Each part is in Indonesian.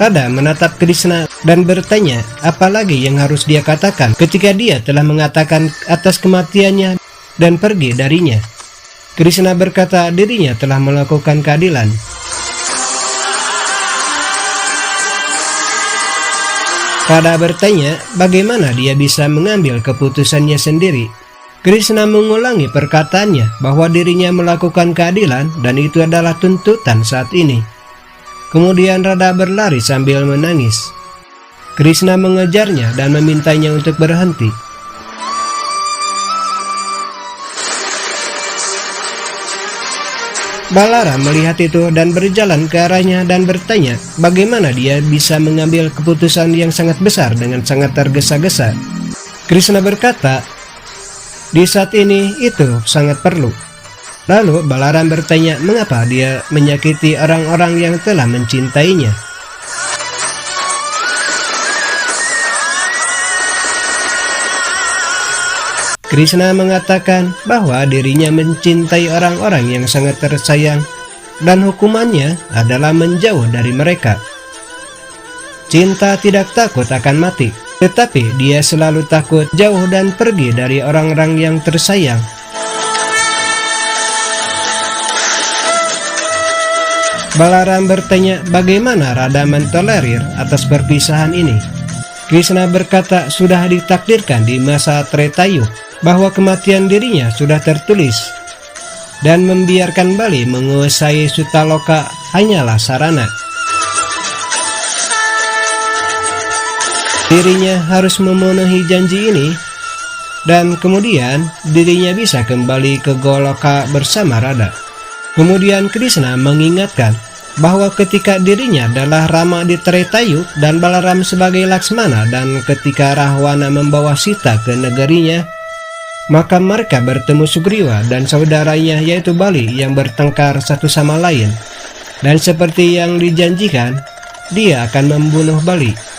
Radha menatap Krishna dan bertanya apa lagi yang harus dia katakan ketika dia telah mengatakan atas kematiannya dan pergi darinya. Krishna berkata dirinya telah melakukan keadilan. Radha bertanya bagaimana dia bisa mengambil keputusannya sendiri. Krishna mengulangi perkataannya bahwa dirinya melakukan keadilan dan itu adalah tuntutan saat ini. Kemudian Radha berlari sambil menangis. Krishna mengejarnya dan memintanya untuk berhenti. Balara melihat itu dan berjalan ke arahnya dan bertanya bagaimana dia bisa mengambil keputusan yang sangat besar dengan sangat tergesa-gesa. Krishna berkata, di saat ini itu sangat perlu. Lalu Balaram bertanya mengapa dia menyakiti orang-orang yang telah mencintainya. Krishna mengatakan bahwa dirinya mencintai orang-orang yang sangat tersayang dan hukumannya adalah menjauh dari mereka. Cinta tidak takut akan mati, tetapi dia selalu takut jauh dan pergi dari orang-orang yang tersayang. Balaram bertanya bagaimana Radha mentolerir atas perpisahan ini. Krishna berkata sudah ditakdirkan di masa Treta Yuga bahwa kematian dirinya sudah tertulis dan membiarkan Bali menguasai Sutaloka hanyalah sarana. Dirinya harus memenuhi janji ini dan kemudian dirinya bisa kembali ke Goloka bersama Radha. Kemudian Krishna mengingatkan bahwa ketika dirinya adalah Rama di Treta Yuga dan Balaram sebagai Laksmana dan ketika Rahwana membawa Sita ke negerinya, maka mereka bertemu Sugriwa dan saudaranya yaitu Bali yang bertengkar satu sama lain. Dan seperti yang dijanjikan, dia akan membunuh Bali.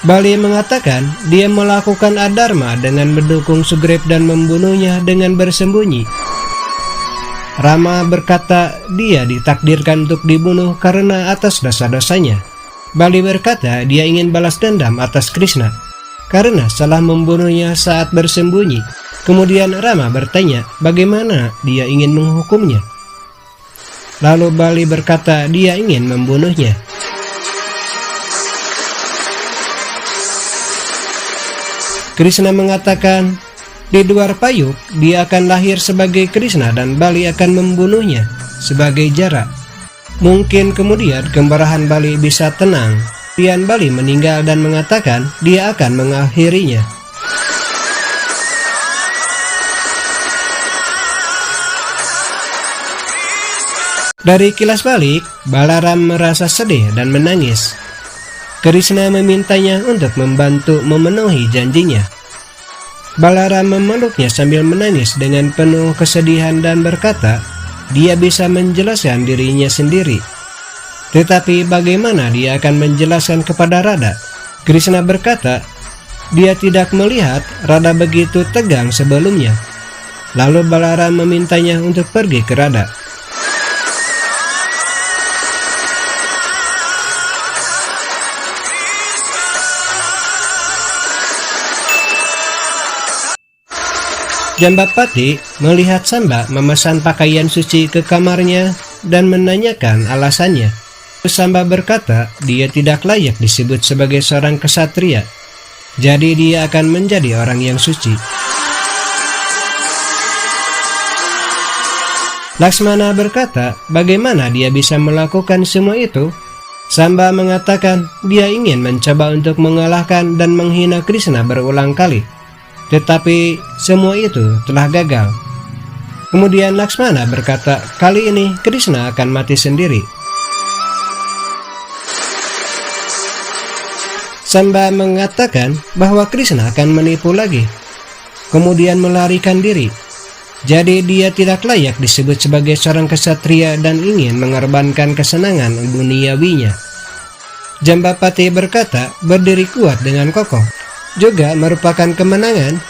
Bali mengatakan dia melakukan adharma dengan mendukung Sugriv dan membunuhnya dengan bersembunyi. Rama berkata dia ditakdirkan untuk dibunuh karena atas dosa-dosanya. Bali berkata dia ingin balas dendam atas Krishna karena salah membunuhnya saat bersembunyi. Kemudian Rama bertanya bagaimana dia ingin menghukumnya. Lalu Bali berkata dia ingin membunuhnya. Krishna mengatakan di Dwarpayuga dia akan lahir sebagai Krishna dan Bali akan membunuhnya sebagai Jara. Mungkin kemudian kemarahan Bali bisa tenang. Kemudian Bali meninggal dan mengatakan dia akan mengakhirinya. Dari kilas balik, Balaram merasa sedih dan menangis. Krishna memintanya untuk membantu memenuhi janjinya. Balaram memeluknya sambil menangis dengan penuh kesedihan dan berkata, dia bisa menjelaskan dirinya sendiri. Tetapi bagaimana dia akan menjelaskan kepada Radha? Krishna berkata, dia tidak melihat Radha begitu tegang sebelumnya. Lalu Balaram memintanya untuk pergi ke Radha. Jambapati melihat Samba memesan pakaian suci ke kamarnya dan menanyakan alasannya. Samba berkata dia tidak layak disebut sebagai seorang ksatria, jadi dia akan menjadi orang yang suci. Laksmana berkata bagaimana dia bisa melakukan semua itu. Samba mengatakan dia ingin mencoba untuk mengalahkan dan menghina Krishna berulang kali. Tetapi semua itu telah gagal. Kemudian Laksmana berkata, kali ini Krishna akan mati sendiri. Samba mengatakan bahwa Krishna akan menipu lagi, kemudian melarikan diri. Jadi dia tidak layak disebut sebagai seorang ksatria dan ingin mengorbankan kesenangan duniawinya. Jambapati berkata berdiri kuat dengan kokoh juga merupakan kemenangan,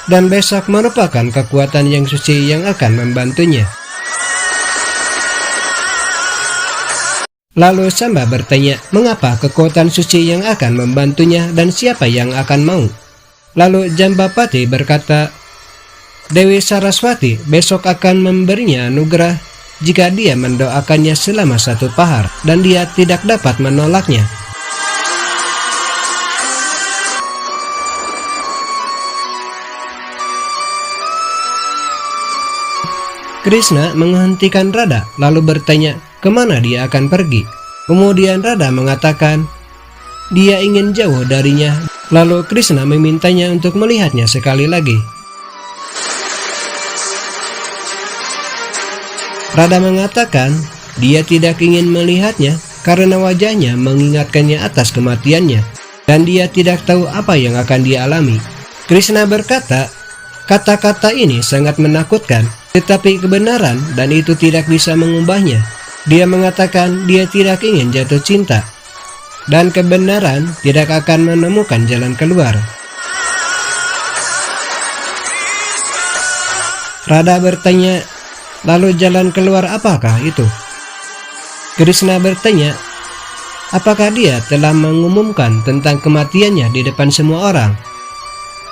dan besok merupakan kekuatan yang suci yang akan membantunya. Lalu Samba bertanya, mengapa kekuatan suci yang akan membantunya dan siapa yang akan mau? Lalu Jambapati berkata, Dewi Saraswati besok akan memberinya anugerah jika dia mendoakannya selama 1 pahar dan dia tidak dapat menolaknya. Krishna menghentikan Radha lalu bertanya kemana dia akan pergi. Kemudian Radha mengatakan dia ingin jauh darinya. Lalu Krishna memintanya untuk melihatnya sekali lagi. Radha mengatakan dia tidak ingin melihatnya karena wajahnya mengingatkannya atas kematiannya dan dia tidak tahu apa yang akan dia alami. Krishna berkata, kata-kata ini sangat menakutkan, tetapi kebenaran dan itu tidak bisa mengubahnya. Dia mengatakan dia tidak ingin jatuh cinta, dan kebenaran tidak akan menemukan jalan keluar. Radha bertanya, lalu jalan keluar apakah itu? Krishna bertanya, apakah dia telah mengumumkan tentang kematiannya di depan semua orang?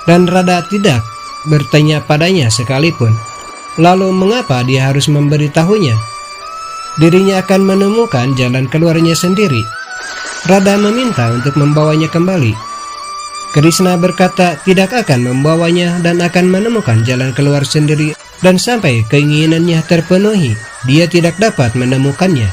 Dan Radha tidak bertanya padanya sekalipun. Lalu mengapa dia harus memberitahunya? Dirinya akan menemukan jalan keluarnya sendiri. Radha meminta untuk membawanya kembali. Krishna berkata tidak akan membawanya dan akan menemukan jalan keluar sendiri, dan sampai keinginannya terpenuhi, dia tidak dapat menemukannya.